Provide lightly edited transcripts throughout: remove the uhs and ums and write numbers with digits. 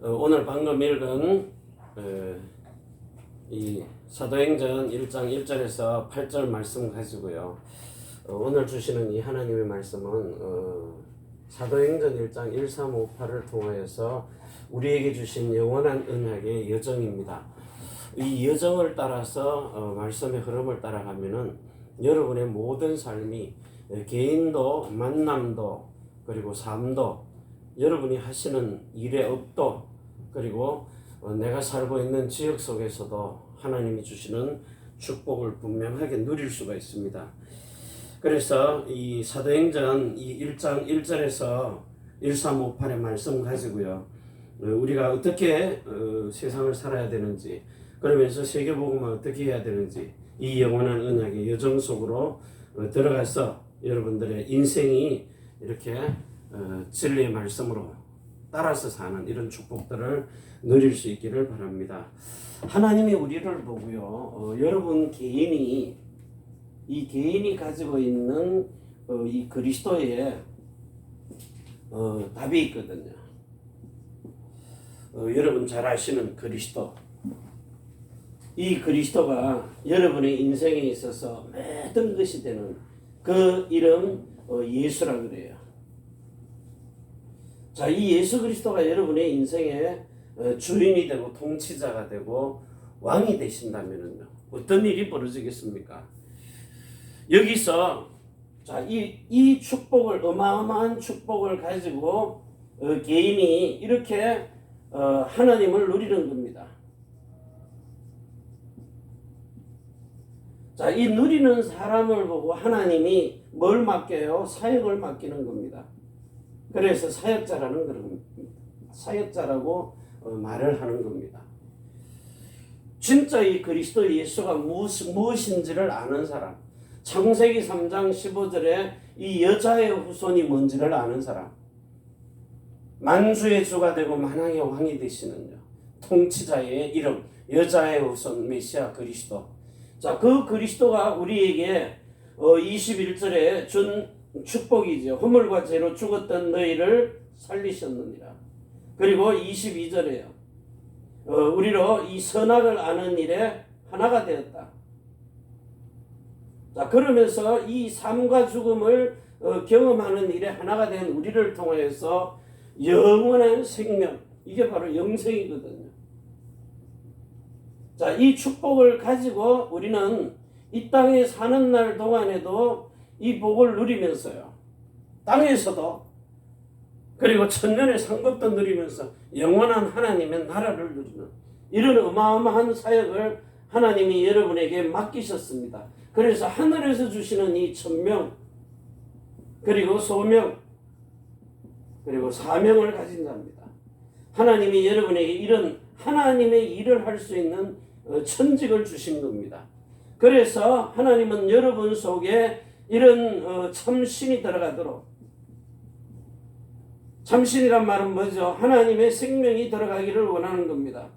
오늘 방금 읽은 이 사도행전 1장 1절에서 8절 말씀 가지고요. 오늘 주시는 이 하나님의 말씀은 사도행전 1장 1, 3, 5, 8을 통하여서 우리에게 주신 영원한 언약의 여정입니다. 이 여정을 따라서 말씀의 흐름을 따라가면은 여러분의 모든 삶이 개인도 만남도 그리고 삶도 여러분이 하시는 일의 업도 그리고 내가 살고 있는 지역 속에서도 하나님이 주시는 축복을 분명하게 누릴 수가 있습니다. 그래서 이 사도행전 이 1장 1절에서 1, 3, 5, 8의 말씀 가지고요. 우리가 어떻게 세상을 살아야 되는지 그러면서 세계복음을 어떻게 해야 되는지 이 영원한 언약의 여정 속으로 들어가서 여러분들의 인생이 이렇게 진리의 말씀으로 따라서 사는 이런 축복들을 누릴 수 있기를 바랍니다. 하나님이 우리를 보고요. 여러분 개인이 가지고 있는 이 그리스도의 답이 있거든요. 여러분 잘 아시는 그리스도. 이 그리스도가 여러분의 인생에 있어서 모든 것이 되는 그 이름 예수라 그래요. 자, 이 예수 그리스도가 여러분의 인생의 주인이 되고 통치자가 되고 왕이 되신다면요. 어떤 일이 벌어지겠습니까? 여기서 자, 이 축복을 어마어마한 축복을 가지고 개인이 이렇게 하나님을 누리는 겁니다. 자, 이 누리는 사람을 보고 하나님이 뭘 맡겨요? 사역을 맡기는 겁니다. 그래서 사역자라고 말을 하는 겁니다. 진짜 이 그리스도 예수가 무엇인지를 아는 사람, 창세기 3장 15절에 이 여자의 후손이 뭔지를 아는 사람, 만주의 주가 되고 만왕의 왕이 되시는 통치자의 이름, 여자의 후손 메시아 그리스도. 자, 그 그리스도가 우리에게 21절에 준 축복이죠. 허물과 죄로 죽었던 너희를 살리셨느니라. 그리고 22절에요. 우리로 이 선악을 아는 일에 하나가 되었다. 자, 그러면서 이 삶과 죽음을 경험하는 일에 하나가 된 우리를 통해서 영원한 생명, 이게 바로 영생이거든요. 자, 이 축복을 가지고 우리는 이 땅에 사는 날 동안에도 이 복을 누리면서요. 땅에서도 그리고 천년의 상급도 누리면서 영원한 하나님의 나라를 누리는 이런 어마어마한 사역을 하나님이 여러분에게 맡기셨습니다. 그래서 하늘에서 주시는 이 천명 그리고 소명 그리고 사명을 가진 자입니다. 하나님이 여러분에게 이런 하나님의 일을 할 수 있는 천직을 주신 겁니다. 그래서 하나님은 여러분 속에 이런 참신이 들어가도록, 참신이란 말은 뭐죠? 하나님의 생명이 들어가기를 원하는 겁니다.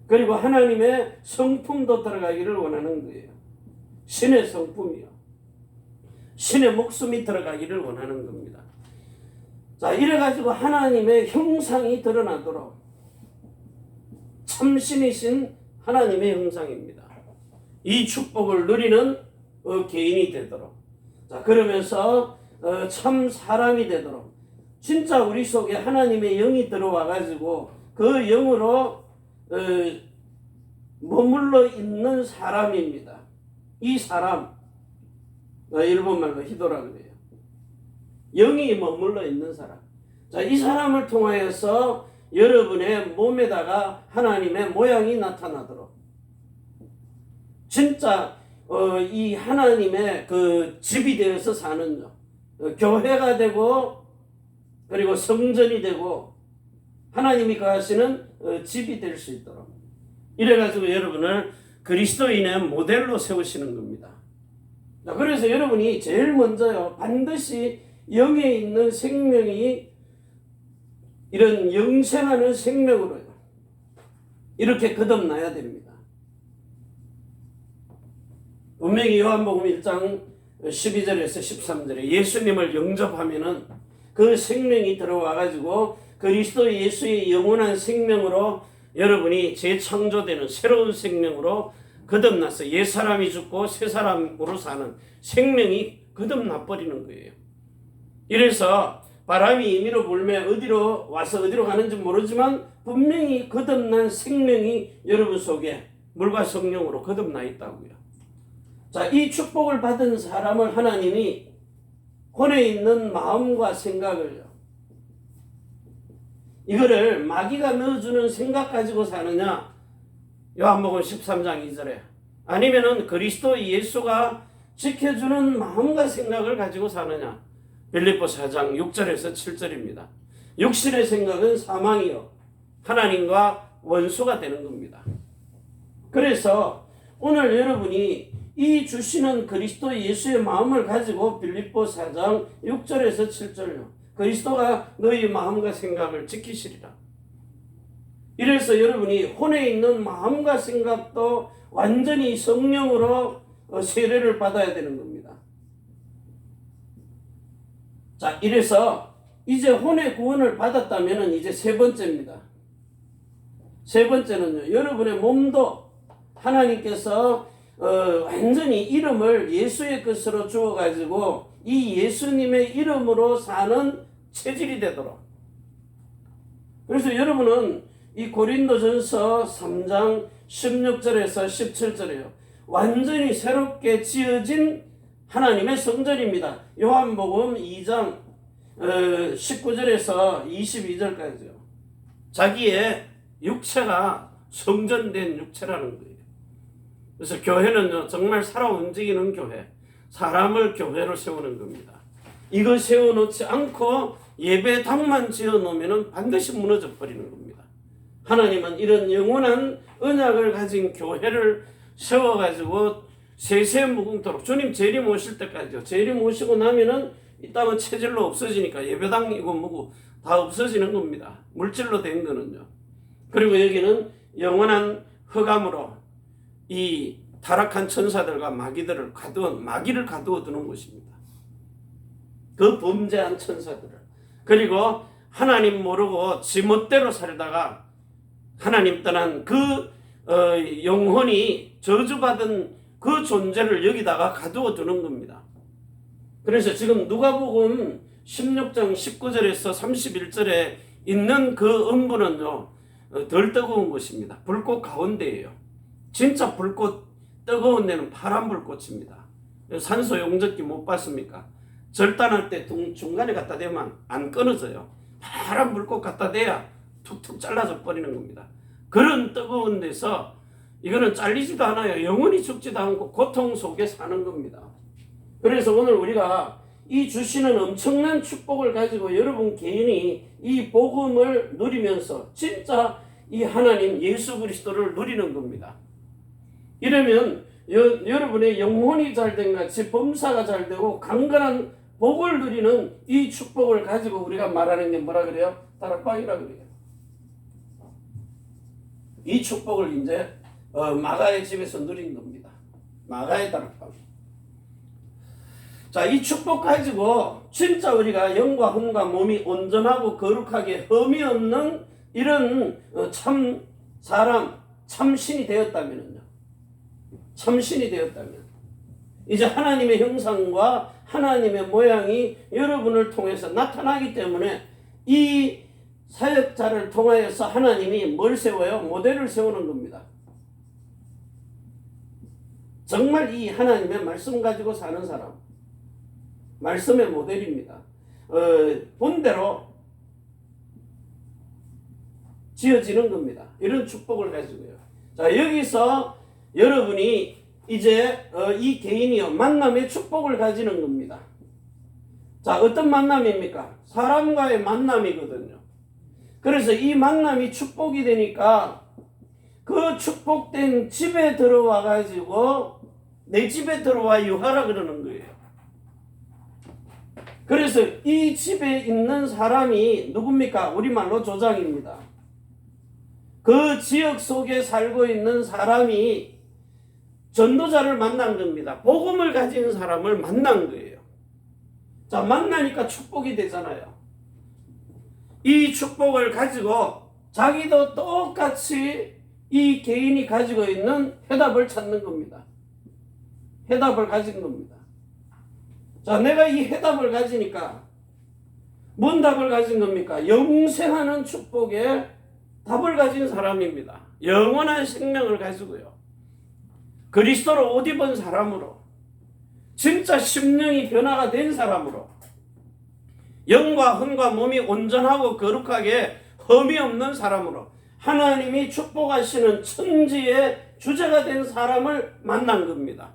그리고 하나님의 성품도 들어가기를 원하는 거예요. 신의 성품이요. 신의 목숨이 들어가기를 원하는 겁니다. 자, 이래가지고 하나님의 형상이 드러나도록 참신이신 하나님의 형상입니다. 이 축복을 누리는 개인이 되도록. 자, 그러면서 참 사람이 되도록 진짜 우리 속에 하나님의 영이 들어와 가지고 그 영으로 머물러 있는 사람입니다. 이 사람 일본말로 히도라 그래요. 영이 머물러 있는 사람. 자, 이 사람을 통하여서 여러분의 몸에다가 하나님의 모양이 나타나도록 진짜 이 하나님의 그 집이 되어서 사는 교회가 되고 그리고 성전이 되고 하나님이 거하시는 집이 될 수 있도록 이래가지고 여러분을 그리스도인의 모델로 세우시는 겁니다. 그래서 여러분이 제일 먼저요 반드시 영에 있는 생명이 이런 영생하는 생명으로요 이렇게 거듭나야 됩니다. 분명히 요한복음 1장 12절에서 13절에 예수님을 영접하면은 그 생명이 들어와 가지고 그리스도 예수의 영원한 생명으로 여러분이 재창조되는 새로운 생명으로 거듭나서 옛사람이 죽고 새사람으로 사는 생명이 거듭나 버리는 거예요. 이래서 바람이 임의로 불며 어디로 와서 어디로 가는지 모르지만 분명히 거듭난 생명이 여러분 속에 물과 성령으로 거듭나 있다고요. 자, 이 축복을 받은 사람을 하나님이 혼에 있는 마음과 생각을요, 이거를 마귀가 넣어주는 생각 가지고 사느냐, 요한복음 13장 2절에, 아니면은 그리스도 예수가 지켜주는 마음과 생각을 가지고 사느냐, 빌립보서 4장 6절에서 7절입니다. 육신의 생각은 사망이요 하나님과 원수가 되는 겁니다. 그래서 오늘 여러분이 이 주시는 그리스도 예수의 마음을 가지고 빌립보 4장 6절에서 7절요, 그리스도가 너희 마음과 생각을 지키시리라. 이래서 여러분이 혼에 있는 마음과 생각도 완전히 성령으로 세례를 받아야 되는 겁니다. 자, 이래서 이제 혼의 구원을 받았다면 이제 세 번째입니다. 세 번째는요, 여러분의 몸도 하나님께서 완전히 이름을 예수의 것으로 주어가지고 이 예수님의 이름으로 사는 체질이 되도록. 그래서 여러분은 이 고린도전서 3장 16절에서 17절이에요. 완전히 새롭게 지어진 하나님의 성전입니다. 요한복음 2장 19절에서 22절까지요. 자기의 육체가 성전된 육체라는 거예요. 그래서 교회는요, 정말 살아 움직이는 교회, 사람을 교회로 세우는 겁니다. 이거 세워놓지 않고 예배당만 지어놓으면 반드시 무너져 버리는 겁니다. 하나님은 이런 영원한 언약을 가진 교회를 세워가지고 세세무궁토록, 주님 재림 오실 때까지요. 재림 오시고 나면은 이 땅은 체질로 없어지니까 예배당이고 뭐고 다 없어지는 겁니다. 물질로 된 거는요. 그리고 여기는 영원한 흑암으로 이 타락한 천사들과 마귀를 가두어 두는 곳입니다. 그 범죄한 천사들을. 그리고 하나님 모르고 지멋대로 살다가 하나님 떠난 그 영혼이 저주받은 그 존재를 여기다가 가두어 두는 겁니다. 그래서 지금 누가복음 16장 19절에서 31절에 있는 그 음부는요, 덜 뜨거운 곳입니다. 불꽃 가운데예요. 진짜 불꽃, 뜨거운 데는 파란 불꽃입니다. 산소 용접기 못 봤습니까? 절단할 때 중간에 갖다 대면 안 끊어져요. 파란 불꽃 갖다 대야 툭툭 잘라져 버리는 겁니다. 그런 뜨거운 데서 이거는 잘리지도 않아요. 영원히 죽지도 않고 고통 속에 사는 겁니다. 그래서 오늘 우리가 이 주시는 엄청난 축복을 가지고 여러분 개인이 이 복음을 누리면서 진짜 이 하나님 예수 그리스도를 누리는 겁니다. 이러면 여러분의 영혼이 잘된 같이 범사가 잘되고 강건한 복을 누리는 이 축복을 가지고 우리가 말하는 게 뭐라 그래요? 다락방이라 그래요. 이 축복을 이제 마가의 집에서 누린 겁니다. 마가의 다락방. 자, 이 축복 가지고 진짜 우리가 영과 혼과 몸이 온전하고 거룩하게 흠이 없는 이런 참 사람, 참신이 되었다면요. 참신이 되었다면 이제 하나님의 형상과 하나님의 모양이 여러분을 통해서 나타나기 때문에 이 사역자를 통하여서 하나님이 뭘 세워요? 모델을 세우는 겁니다. 정말 이 하나님의 말씀 가지고 사는 사람, 말씀의 모델입니다. 본대로 지어지는 겁니다. 이런 축복을 가지고요. 자, 여기서 여러분이 이제 이 개인이요, 만남의 축복을 가지는 겁니다. 자, 어떤 만남입니까? 사람과의 만남이거든요. 그래서 이 만남이 축복이 되니까 그 축복된 집에 들어와 가지고 내 집에 들어와 유하라 그러는 거예요. 그래서 이 집에 있는 사람이 누굽니까? 우리말로 조장입니다. 그 지역 속에 살고 있는 사람이 전도자를 만난 겁니다. 복음을 가진 사람을 만난 거예요. 자, 만나니까 축복이 되잖아요. 이 축복을 가지고 자기도 똑같이 이 개인이 가지고 있는 해답을 찾는 겁니다. 해답을 가진 겁니다. 자, 내가 이 해답을 가지니까 뭔 답을 가진 겁니까? 영생하는 축복의 답을 가진 사람입니다. 영원한 생명을 가지고요. 그리스도로 옷 입은 사람으로, 진짜 심령이 변화가 된 사람으로, 영과 혼과 몸이 온전하고 거룩하게 흠이 없는 사람으로 하나님이 축복하시는 천지의 주제가 된 사람을 만난 겁니다.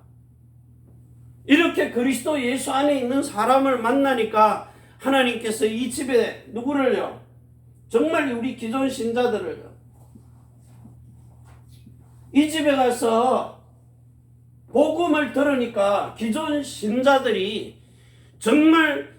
이렇게 그리스도 예수 안에 있는 사람을 만나니까 하나님께서 이 집에 누구를요? 정말 우리 기존 신자들을요. 이 집에 가서 복음을 들으니까 기존 신자들이 정말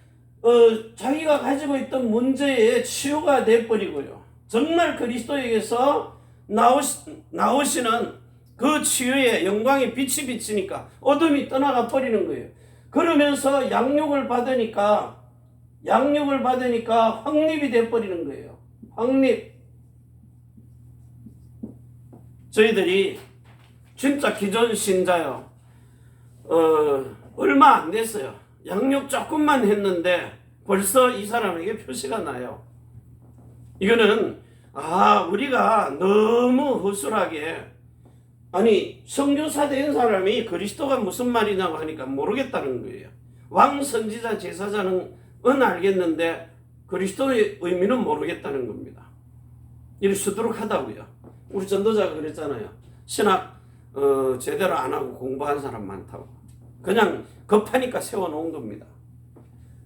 자기가 가지고 있던 문제에 치유가 돼버리고요. 정말 그리스도에게서 나오시는 그 치유의 영광의 빛이 비치니까 어둠이 떠나가 버리는 거예요. 그러면서 양육을 받으니까 확립이 돼버리는 거예요. 확립. 저희들이 진짜 기존 신자요. 얼마 안 됐어요. 양육 조금만 했는데 벌써 이 사람에게 표시가 나요. 이거는 우리가 너무 허술하게 선교사 된 사람이 그리스도가 무슨 말이냐고 하니까 모르겠다는 거예요. 왕, 선지자, 제사장은 알겠는데 그리스도의 의미는 모르겠다는 겁니다. 이를 수두룩하다고요. 우리 전도자가 그랬잖아요. 신학 제대로 안 하고 공부한 사람 많다고. 그냥 급하니까 세워놓은 겁니다.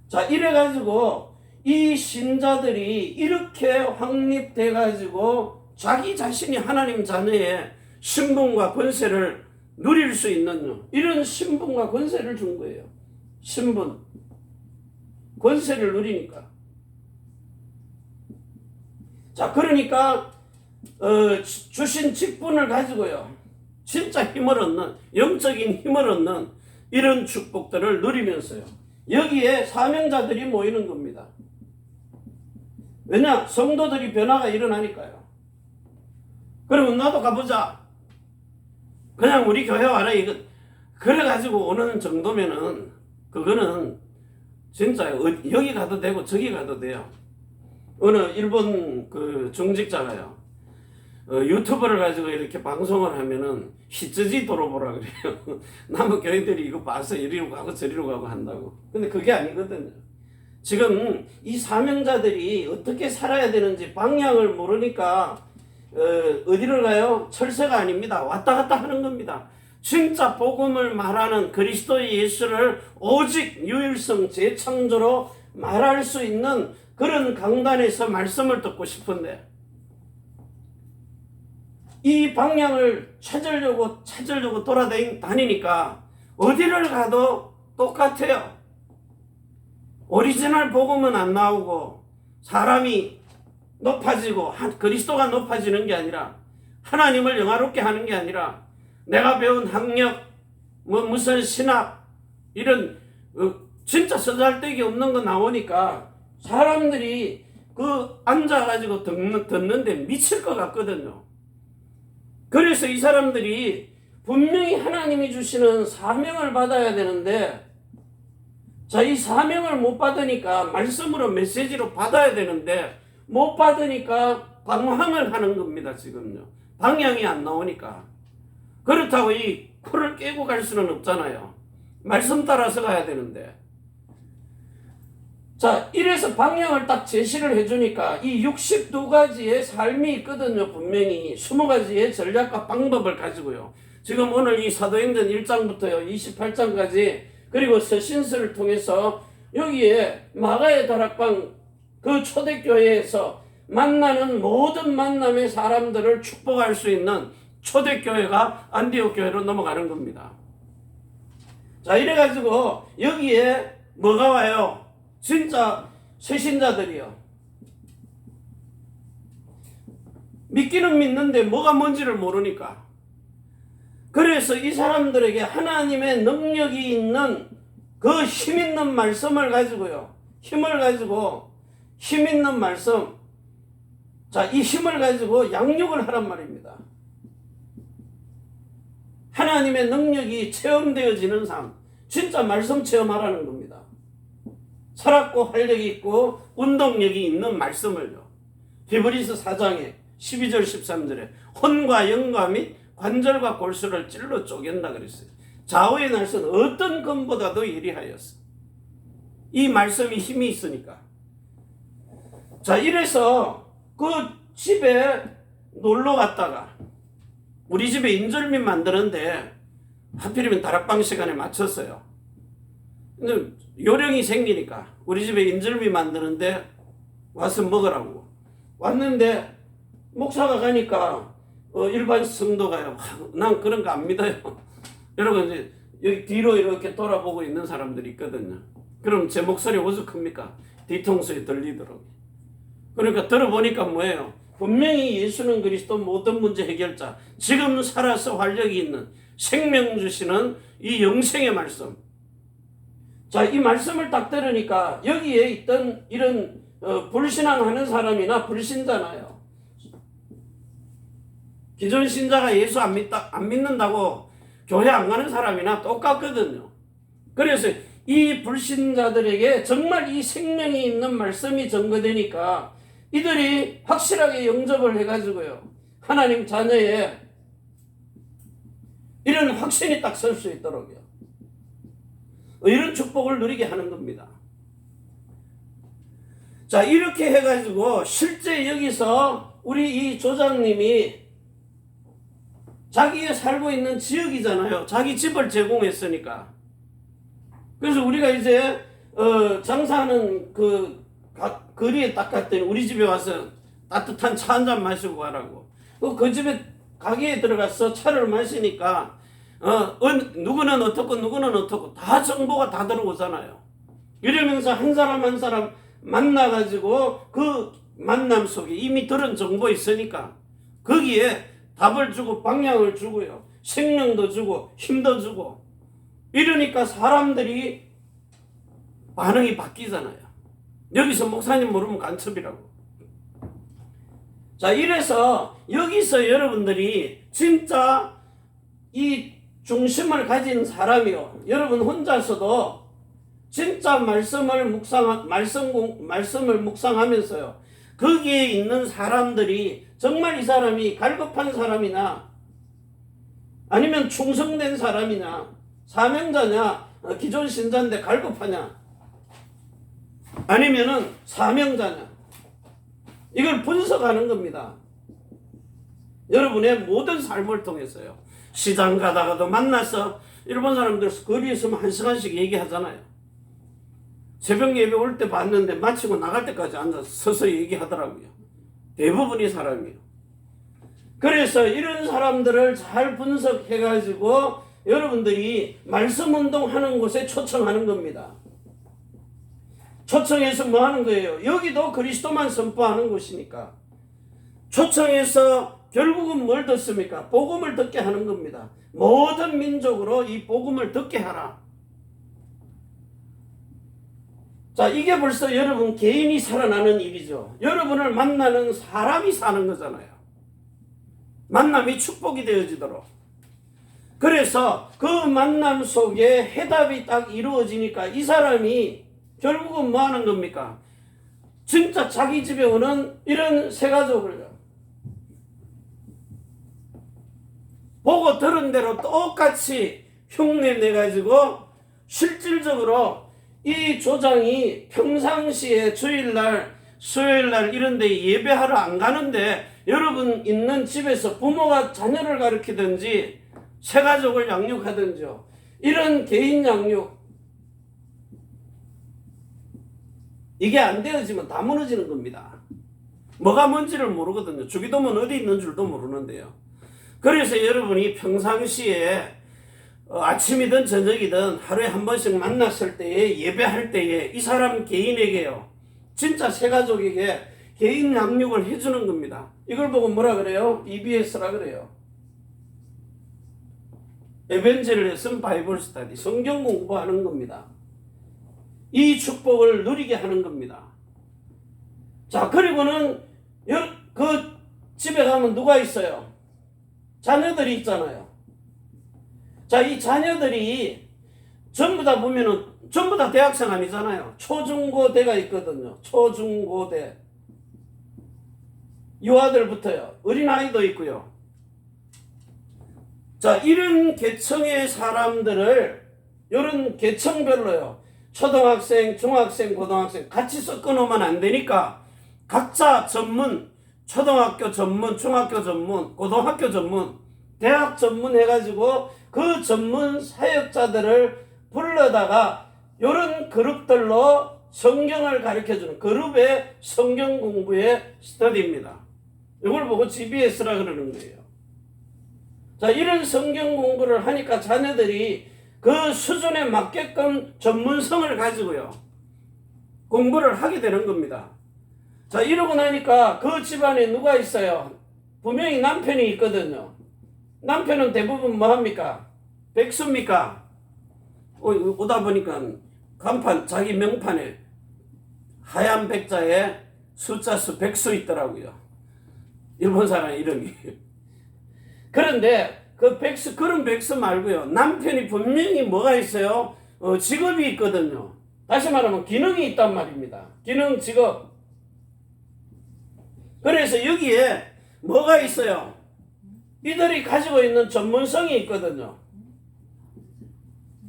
자, 이래가지고 이 신자들이 이렇게 확립돼가지고 자기 자신이 하나님 자녀의 신분과 권세를 누릴 수 있는 이런 신분과 권세를 준 거예요. 신분, 권세를 누리니까. 자, 그러니까 주신 직분을 가지고요. 진짜 힘을 얻는, 영적인 힘을 얻는 이런 축복들을 누리면서요. 여기에 사명자들이 모이는 겁니다. 왜냐? 성도들이 변화가 일어나니까요. 그러면 나도 가보자. 그냥 우리 교회 와라. 이거 그래가지고 오는 정도면은 그거는 진짜 여기 가도 되고 저기 가도 돼요. 어느 일본 그 중직자가요. 유튜브를 가지고 이렇게 방송을 하면은 히츠지 도로보라 그래요. 남의 교회들이 이거 봐서 이리로 가고 저리로 가고 한다고. 근데 그게 아니거든요. 지금 이 사명자들이 어떻게 살아야 되는지 방향을 모르니까 어디를 가요? 철새가 아닙니다. 왔다 갔다 하는 겁니다. 진짜 복음을 말하는 그리스도의 예수를 오직 유일성 재창조로 말할 수 있는 그런 강단에서 말씀을 듣고 싶은데 이 방향을 찾으려고 돌아다니니까 어디를 가도 똑같아요. 오리지널 복음은 안 나오고 사람이 높아지고 그리스도가 높아지는 게 아니라 하나님을 영화롭게 하는 게 아니라 내가 배운 학력 무슨 신학 이런 진짜 쓰잘데기 없는 거 나오니까 사람들이 앉아가지고 듣는데 미칠 것 같거든요. 그래서 이 사람들이 분명히 하나님이 주시는 사명을 받아야 되는데 자, 이 사명을 못 받으니까 말씀으로 메시지로 받아야 되는데 못 받으니까 방황을 하는 겁니다. 지금요. 방향이 안 나오니까. 그렇다고 이 코를 깨고 갈 수는 없잖아요. 말씀 따라서 가야 되는데. 자, 이래서 방향을 딱 제시를 해주니까 이 62가지의 삶이 있거든요. 분명히 20가지의 전략과 방법을 가지고요. 지금 오늘 이 사도행전 1장부터요 28장까지 그리고 서신서를 통해서 여기에 마가의 다락방 그 초대교회에서 만나는 모든 만남의 사람들을 축복할 수 있는 초대교회가 안디옥 교회로 넘어가는 겁니다. 자, 이래가지고 여기에 뭐가 와요? 진짜 새신자들이요. 믿기는 믿는데 뭐가 뭔지를 모르니까. 그래서 이 사람들에게 하나님의 능력이 있는 그 힘 있는 말씀을 가지고요. 힘을 가지고 힘 있는 말씀. 자, 이 힘을 가지고 양육을 하란 말입니다. 하나님의 능력이 체험되어지는 삶. 진짜 말씀 체험하라는 겁니다. 살았고 활력이 있고 운동력이 있는 말씀을요. 히브리서 4장에 12절 13절에 혼과 영과 및 관절과 골수를 찔러 쪼갠다 그랬어요. 좌우의 날선 어떤 검보다도 예리하였어. 이 말씀이 힘이 있으니까. 자, 이래서 그 집에 놀러 갔다가 우리 집에 인절미 만드는데 하필이면 다락방 시간에 맞췄어요. 근데 요령이 생기니까 우리 집에 인절미 만드는데 와서 먹으라고 왔는데 목사가 가니까 일반 성도가요. 난 그런 거 안 믿어요. 여러분 이제 여기 뒤로 이렇게 돌아보고 있는 사람들이 있거든요. 그럼 제 목소리 어디서 큽니까? 뒤통수에 들리도록. 그러니까 들어보니까 뭐예요? 분명히 예수는 그리스도 모든 문제 해결자, 지금 살아서 활력이 있는 생명 주시는 이 영생의 말씀. 자, 이 말씀을 딱 들으니까 여기에 있던 이런 불신앙하는 사람이나 불신자나요. 기존 신자가 예수 안 믿는다고 교회 안 가는 사람이나 똑같거든요. 그래서 이 불신자들에게 정말 이 생명이 있는 말씀이 전거되니까 이들이 확실하게 영접을 해가지고요. 하나님 자녀의 이런 확신이 딱 설 수 있도록요. 이런 축복을 누리게 하는 겁니다. 자, 이렇게 해가지고 실제 여기서 우리 이 조장님이 자기가 살고 있는 지역이잖아요. 자기 집을 제공했으니까. 그래서 우리가 이제 장사하는 그 거리에 딱 갔더니 우리 집에 와서 따뜻한 차 한 잔 마시고 가라고. 그 집에 가게에 들어가서 차를 마시니까 누구는 어떻고 누구는 어떻고 다 정보가 다 들어오잖아요. 이러면서 한 사람 한 사람 만나가지고 그 만남 속에 이미 들은 정보 있으니까 거기에 답을 주고 방향을 주고요. 생명도 주고 힘도 주고 이러니까 사람들이 반응이 바뀌잖아요. 여기서 목사님 모르면 간첩이라고. 자, 이래서 여기서 여러분들이 진짜 이 중심을 가진 사람이요. 여러분 혼자서도 진짜 말씀을 묵상하면서요. 거기에 있는 사람들이 정말 이 사람이 갈급한 사람이나 아니면 충성된 사람이냐, 사명자냐, 기존 신자인데 갈급하냐, 아니면은 사명자냐. 이걸 분석하는 겁니다. 여러분의 모든 삶을 통해서요. 시장 가다가도 만나서 일본 사람들 거리에 있으면 1시간씩 얘기하잖아요. 새벽 예배 올 때 봤는데 마치고 나갈 때까지 앉아서 서서히 얘기하더라고요. 대부분이 사람이에요. 그래서 이런 사람들을 잘 분석해가지고 여러분들이 말씀 운동하는 곳에 초청하는 겁니다. 초청해서 뭐 하는 거예요? 여기도 그리스도만 선포하는 곳이니까. 초청해서 결국은 뭘 듣습니까? 복음을 듣게 하는 겁니다. 모든 민족으로 이 복음을 듣게 하라. 자, 이게 벌써 여러분 개인이 살아나는 일이죠. 여러분을 만나는 사람이 사는 거잖아요. 만남이 축복이 되어지도록. 그래서 그 만남 속에 해답이 딱 이루어지니까 이 사람이 결국은 뭐 하는 겁니까? 진짜 자기 집에 오는 이런 새 가족을 보고 들은 대로 똑같이 흉내 내가지고 실질적으로 이 조장이 평상시에 주일날, 수요일날 이런 데 예배하러 안 가는데 여러분 있는 집에서 부모가 자녀를 가르치든지 새 가족을 양육하든지요. 이런 개인 양육, 이게 안 되어지면 다 무너지는 겁니다. 뭐가 뭔지를 모르거든요. 주기도문 어디 있는 줄도 모르는데요. 그래서 여러분이 평상시에 아침이든 저녁이든 하루에 한 번씩 만났을 때에 예배할 때에 이 사람 개인에게요. 진짜 새 가족에게 개인 양육을 해주는 겁니다. 이걸 보고 뭐라 그래요? EBS라 그래요. 에벤젤레슨 바이블 스터디, 성경 공부하는 겁니다. 이 축복을 누리게 하는 겁니다. 자, 그리고는 그 집에 가면 누가 있어요? 자녀들이 있잖아요. 자, 이 자녀들이 전부 다 보면은 전부 다 대학생 아니잖아요. 초중고대가 있거든요. 초중고대. 유아들부터요. 어린아이도 있고요. 자, 이런 계층의 사람들을 이런 계층별로요. 초등학생, 중학생, 고등학생 같이 섞어 놓으면 안 되니까 각자 전문, 초등학교 전문, 중학교 전문, 고등학교 전문, 대학 전문 해가지고 그 전문 사역자들을 불러다가 이런 그룹들로 성경을 가르쳐주는 그룹의 성경 공부의 스터디입니다. 이걸 보고 GBS라 그러는 거예요. 자, 이런 성경 공부를 하니까 자녀들이 그 수준에 맞게끔 전문성을 가지고요. 공부를 하게 되는 겁니다. 자, 이러고 나니까 그 집안에 누가 있어요? 분명히 남편이 있거든요. 남편은 대부분 뭐 합니까? 백수입니까? 오다 보니까 간판, 자기 명판에 하얀 백자에 숫자 수 백수 있더라고요. 일본 사람 이름이. 그런데 그 백수, 그런 백수 말고요. 남편이 분명히 뭐가 있어요? 직업이 있거든요. 다시 말하면 기능이 있단 말입니다. 기능, 직업. 그래서 여기에 뭐가 있어요? 이들이 가지고 있는 전문성이 있거든요.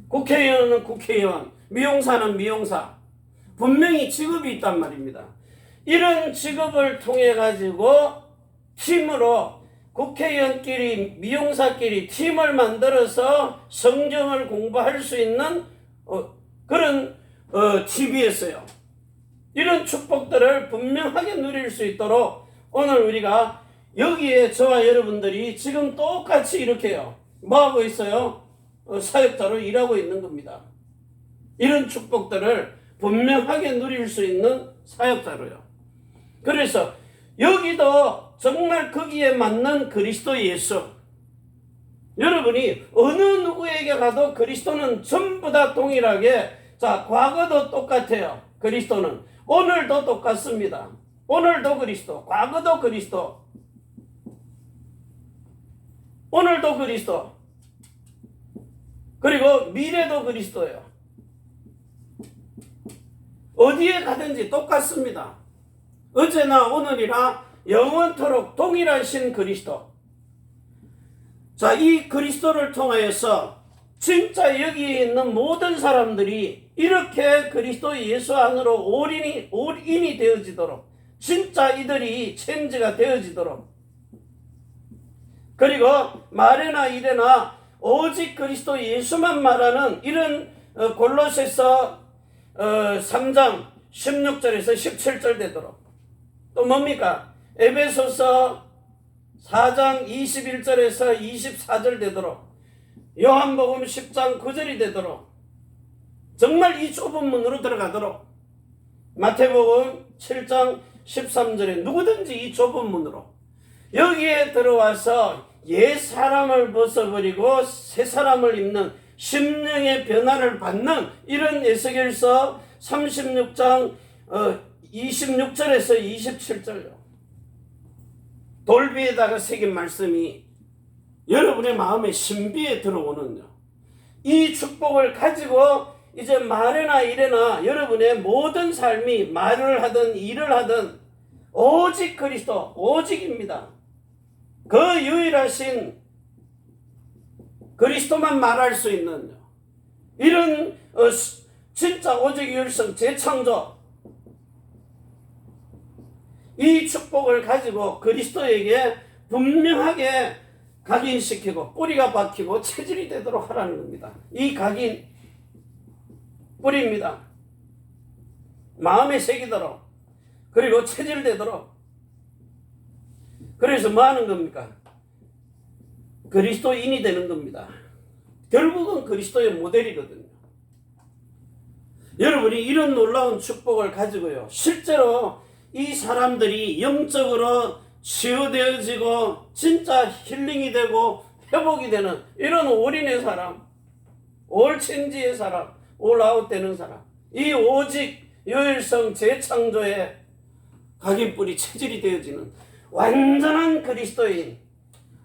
국회의원은 국회의원, 미용사는 미용사. 분명히 직업이 있단 말입니다. 이런 직업을 통해 가지고 팀으로 국회의원끼리 미용사끼리 팀을 만들어서 성경을 공부할 수 있는 그런 TV였어요. 이런 축복들을 분명하게 누릴 수 있도록 오늘 우리가 여기에 저와 여러분들이 지금 똑같이 이렇게요. 뭐하고 있어요? 사역자로 일하고 있는 겁니다. 이런 축복들을 분명하게 누릴 수 있는 사역자로요. 그래서 여기도 정말 거기에 맞는 그리스도 예수. 여러분이 어느 누구에게 가도 그리스도는 전부 다 동일하게, 자, 과거도 똑같아요. 그리스도는 오늘도 똑같습니다. 오늘도 그리스도, 과거도 그리스도, 오늘도 그리스도, 그리고 미래도 그리스도예요. 어디에 가든지 똑같습니다. 어제나 오늘이나 영원토록 동일하신 그리스도. 자, 이 그리스도를 통하여서 진짜 여기에 있는 모든 사람들이 이렇게 그리스도 예수 안으로 올인이 되어지도록, 진짜 이들이 체인지가 되어지도록, 그리고 말에나 이래나 오직 그리스도 예수만 말하는 이런 골로새서 3장 16절에서 17절 되도록, 또 뭡니까? 에베소서 4장 21절에서 24절 되도록, 요한복음 10장 9절이 되도록, 정말 이 좁은 문으로 들어가도록, 마태복음 7장 13절에 누구든지 이 좁은 문으로 여기에 들어와서 옛 사람을 벗어버리고 새 사람을 입는 심령의 변화를 받는 이런 에스겔서 36장 26절에서 27절요. 돌비에다가 새긴 말씀이 여러분의 마음의 신비에 들어오는요. 이 축복을 가지고 이제 말이나 일이나 여러분의 모든 삶이 말을 하든 일을 하든 오직 그리스도, 오직입니다. 그 유일하신 그리스도만 말할 수 있는 이런 진짜 오직 유일성 재창조, 이 축복을 가지고 그리스도에게 분명하게 각인시키고 뿌리가 박히고 체질이 되도록 하라는 겁니다. 이 각인 뿌리입니다. 마음에 새기도록, 그리고 체질되도록. 그래서 뭐 하는 겁니까? 그리스도인이 되는 겁니다. 결국은 그리스도의 모델이거든요. 여러분이 이런 놀라운 축복을 가지고요, 실제로 이 사람들이 영적으로 치유되어지고 진짜 힐링이 되고 회복이 되는 이런 올인의 사람, 올체인지의 사람, 올아웃 되는 사람, 이 오직 유일성 재창조의 각인뿌리 체질이 되어지는 완전한 그리스도인,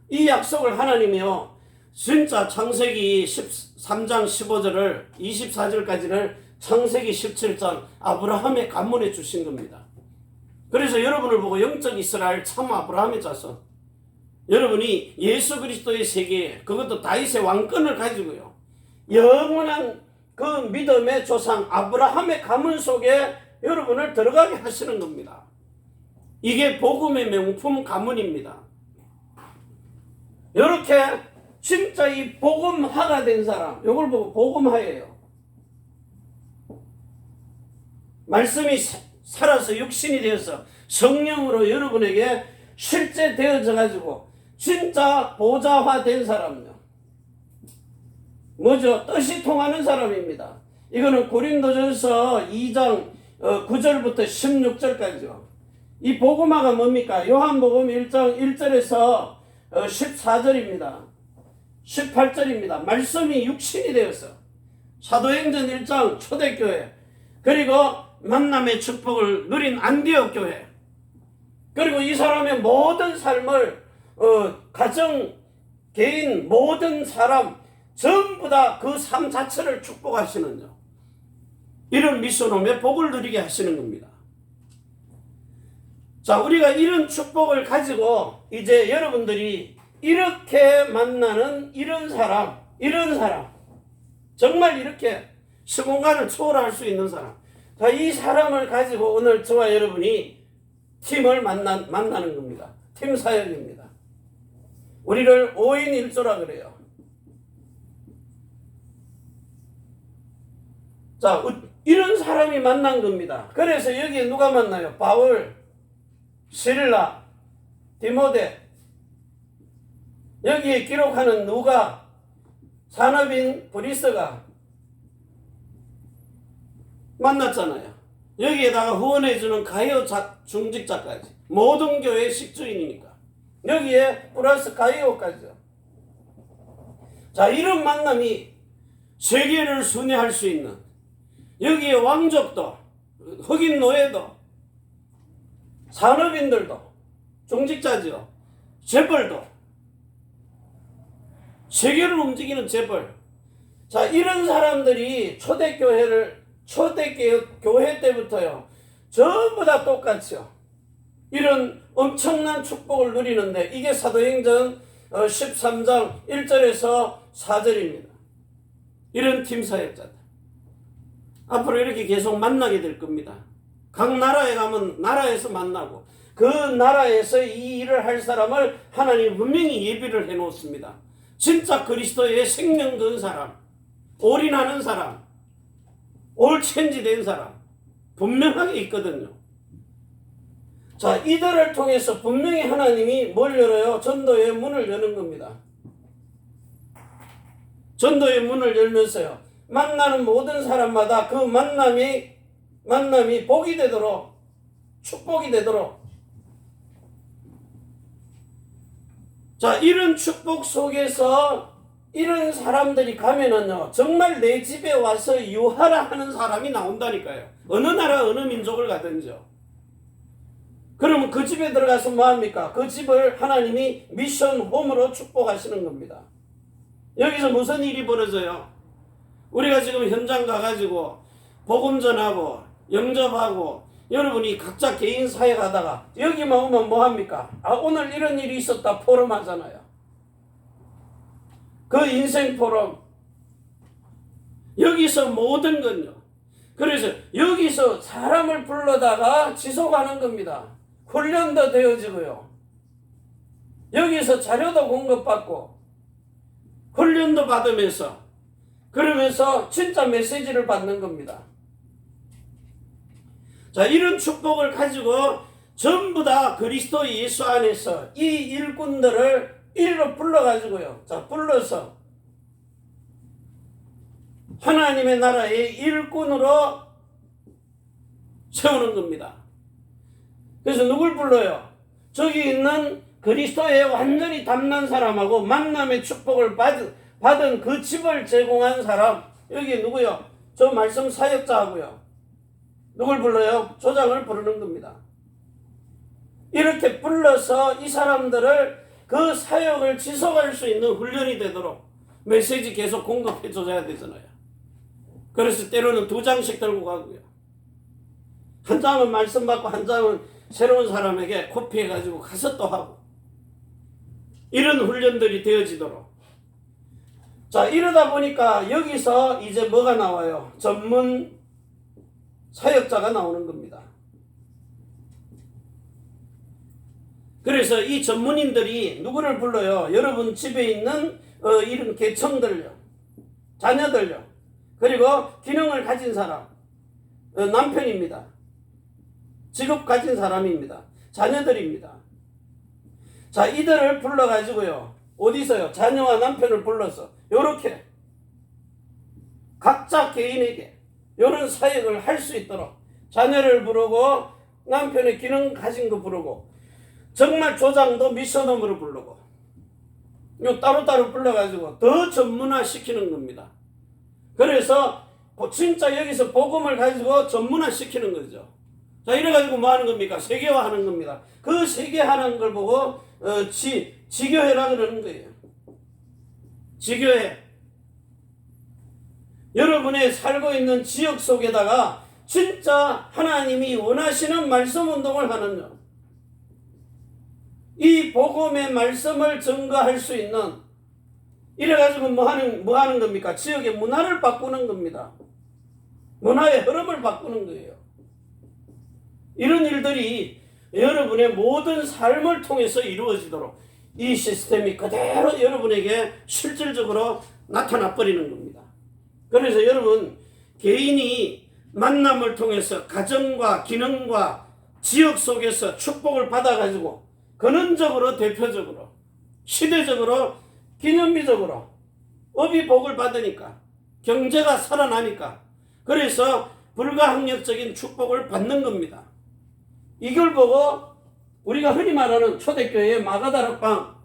이 약속을 하나님이요 진짜 창세기 13장 15절을 24절까지를 창세기 17장 아브라함의 가문에 주신 겁니다. 그래서 여러분을 보고 영적 이스라엘 참 아브라함의 자손, 여러분이 예수 그리스도의 세계, 그것도 다윗의 왕권을 가지고요 영원한 그 믿음의 조상 아브라함의 가문 속에 여러분을 들어가게 하시는 겁니다. 이게 복음의 명품 가문입니다. 이렇게 진짜 이 복음화가 된 사람, 이걸 보고 복음화예요. 말씀이 살아서 육신이 되어서 성령으로 여러분에게 실제 되어져 가지고 진짜 보좌화 된 사람요. 뭐죠? 뜻이 통하는 사람입니다. 이거는 고린도전서 2장 9절부터 16절까지요. 이 복음화가 뭡니까? 요한복음 1장 1절에서 14절입니다. 18절입니다. 말씀이 육신이 되어서 사도행전 1장 초대교회, 그리고 만남의 축복을 누린 안디옥 교회, 그리고 이 사람의 모든 삶을 가정, 개인, 모든 사람 전부 다 그 삶 자체를 축복하시는요. 이런 미션홈의 복을 누리게 하시는 겁니다. 자, 우리가 이런 축복을 가지고 이제 여러분들이 이렇게 만나는 이런 사람, 정말 이렇게 시공간을 초월할 수 있는 사람. 자, 이 사람을 가지고 오늘 저와 여러분이 팀을 만나는 겁니다. 팀 사역입니다. 우리를 5인 1조라 그래요. 자, 이런 사람이 만난 겁니다. 그래서 여기에 누가 만나요? 바울, 실라, 디모데, 여기에 기록하는 누가, 산업인 브리스가 만났잖아요. 여기에다가 후원해주는 가이오 중직자까지, 모든 교회 식주인이니까 여기에 플러스 가이오까지요. 자, 이런 만남이 세계를 순회할 수 있는, 여기에 왕족도, 흑인 노예도, 산업인들도, 중직자지요, 재벌도, 세계를 움직이는 재벌. 자, 이런 사람들이 초대교회 때부터요 전부 다 똑같죠. 이런 엄청난 축복을 누리는데, 이게 사도행전 13장 1절에서 4절입니다. 이런 팀 사역자들 앞으로 이렇게 계속 만나게 될 겁니다. 각 나라에 가면 나라에서 만나고, 그 나라에서 이 일을 할 사람을 하나님 분명히 예비를 해놓습니다. 진짜 그리스도의 생명 든 사람, 올인하는 사람, 올체인지 된 사람 분명하게 있거든요. 자, 이들을 통해서 분명히 하나님이 뭘 열어요? 전도의 문을 여는 겁니다. 전도의 문을 열면서요 만나는 모든 사람마다 그 만남이 복이 되도록, 축복이 되도록. 자, 이런 축복 속에서 이런 사람들이 가면은요 정말 내 집에 와서 유하라 하는 사람이 나온다니까요. 어느 나라 어느 민족을 가든지요. 그러면 그 집에 들어가서 뭐합니까? 그 집을 하나님이 미션 홈으로 축복하시는 겁니다. 여기서 무슨 일이 벌어져요? 우리가 지금 현장 가가지고 복음 전하고 영접하고 여러분이 각자 개인 사역하다가 여기만 오면 뭐합니까? 아, 오늘 이런 일이 있었다 포럼 하잖아요. 그 인생 포럼. 여기서 모든 건요. 그래서 여기서 사람을 불러다가 지속하는 겁니다. 훈련도 되어지고요. 여기서 자료도 공급받고 훈련도 받으면서, 그러면서 진짜 메시지를 받는 겁니다. 자, 이런 축복을 가지고 전부 다 그리스도 예수 안에서 이 일꾼들을 일로 불러가지고요. 자, 불러서 하나님의 나라의 일꾼으로 세우는 겁니다. 그래서 누굴 불러요? 저기 있는 그리스도에 완전히 담난 사람하고 만남의 축복을 받은 그 집을 제공한 사람, 여기 누구요? 저 말씀 사역자하고요. 누굴 불러요? 조장을 부르는 겁니다. 이렇게 불러서 이 사람들을 그 사역을 지속할 수 있는 훈련이 되도록 메시지 계속 공급해 줘야 되잖아요. 그래서 때로는 2장씩 들고 가고요. 한 장은 말씀 받고 한 장은 새로운 사람에게 코피해 가지고 가서 또 하고, 이런 훈련들이 되어지도록. 자, 이러다 보니까 여기서 이제 뭐가 나와요? 전문 사역자가 나오는 겁니다. 그래서 이 전문인들이 누구를 불러요? 여러분 집에 있는 이런 계층들요, 자녀들요, 그리고 기능을 가진 사람, 남편입니다. 직업 가진 사람입니다. 자녀들입니다. 자, 이들을 불러가지고요, 어디서요? 자녀와 남편을 불러서 요렇게 각자 개인에게 요런 사역을 할 수 있도록 자녀를 부르고 남편의 기능 가진 거 부르고, 정말 조장도 미션홈으로 부르고, 요 따로따로 불러가지고 더 전문화 시키는 겁니다. 그래서 진짜 여기서 복음을 가지고 전문화 시키는 거죠. 자, 이래가지고 뭐 하는 겁니까? 세계화 하는 겁니다. 그 세계화하는 걸 보고 지교회라 그러는 거예요. 지교회. 여러분의 살고 있는 지역 속에다가 진짜 하나님이 원하시는 말씀 운동을 하는, 이 복음의 말씀을 증거할 수 있는, 이래가지고 뭐 하는 겁니까? 지역의 문화를 바꾸는 겁니다. 문화의 흐름을 바꾸는 거예요. 이런 일들이 여러분의 모든 삶을 통해서 이루어지도록 이 시스템이 그대로 여러분에게 실질적으로 나타나 버리는 겁니다. 그래서 여러분, 개인이 만남을 통해서 가정과 기능과 지역 속에서 축복을 받아가지고 근원적으로, 대표적으로, 시대적으로, 기념비적으로 업이 복을 받으니까, 경제가 살아나니까, 그래서 불가항력적인 축복을 받는 겁니다. 이걸 보고 우리가 흔히 말하는 초대교회의 마가다락방,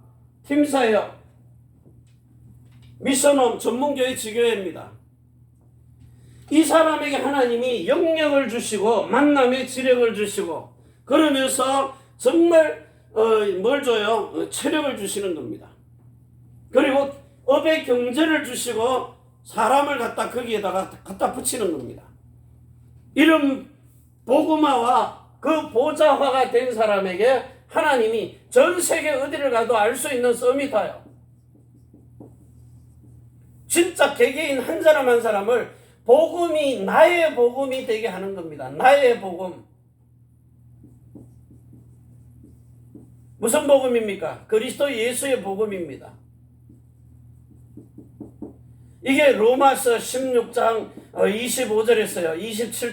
팀사역, 미션홈, 전문교회 지교회입니다. 이 사람에게 하나님이 영역을 주시고 만남의 지력을 주시고, 그러면서 정말 뭘 줘요? 체력을 주시는 겁니다. 그리고 업의 경제를 주시고 사람을 거기에다가 갖다 붙이는 겁니다. 이런 복음화와 그 보좌화가 된 사람에게 하나님이 전 세계 어디를 가도 알 수 있는 서밋하여, 진짜 개개인 한 사람 한 사람을 복음이 나의 복음이 되게 하는 겁니다. 나의 복음. 무슨 복음입니까? 그리스도 예수의 복음입니다. 이게 로마서 16장 25절에서요,